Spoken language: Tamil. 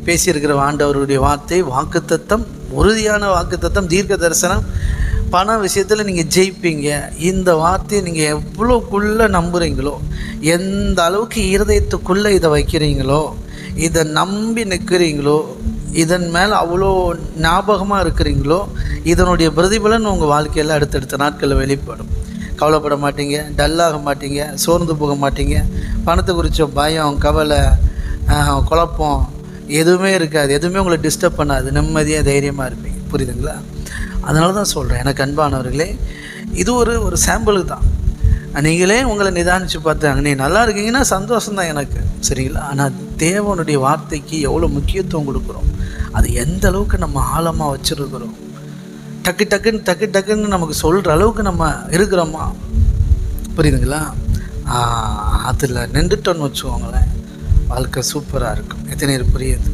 பேசியிருக்கிற ஆண்டவருடைய வார்த்தை வாக்குத்தத்தம், உறுதியான வாக்குத்தத்தம், தீர்க்க தரிசனம். பண விஷயத்தில் நீங்கள் ஜெயிப்பீங்க. இந்த வார்த்தையை நீங்கள் எவ்வளோக்குள்ளே நம்புகிறீங்களோ, எந்த அளவுக்கு இருதயத்துக்குள்ளே இதை வைக்கிறீங்களோ, இதை நம்பி நிற்கிறீங்களோ, இதன் மேலே அவ்வளோ ஞாபகமாக இருக்கிறீங்களோ, இதனுடைய பிரதிபலன் உங்கள் வாழ்க்கையில் அடுத்தடுத்த நாட்களில் வெளிப்படும். கவலைப்பட மாட்டீங்க, டல்லாக மாட்டீங்க, சோர்ந்து போக மாட்டீங்க. பணத்தை குறித்த பயம், கவலை, குழப்பம் எதுவுமே இருக்காது. எதுவுமே உங்களை டிஸ்டர்ப் பண்ணாது. நிம்மதியாக தைரியமாக இருப்பீங்க. புரியுதுங்களா? அதனால தான் சொல்கிறேன், எனக்கு அன்பானவர்களே, இது ஒரு சாம்பிளுக்கு தான். நீங்களே உங்களை நிதானித்து பார்த்தாங்க, நீ நல்லா இருக்கீங்கன்னா சந்தோஷம்தான் எனக்கு, சரிங்களா? ஆனால் தேவனுடைய வார்த்தைக்கு எவ்வளோ முக்கியத்துவம் கொடுக்குறோம், அது எந்த அளவுக்கு நம்ம ஆழமாக வச்சுருக்கிறோம், டக்கு டக்குன்னு நமக்கு சொல்கிற அளவுக்கு நம்ம இருக்கிறோமா? புரியுதுங்களா? அதில் நின்றுட்டோன்னு வச்சுக்கோங்களேன், வாழ்க்கை சூப்பராக இருக்கும். எத்தனை புரியுது?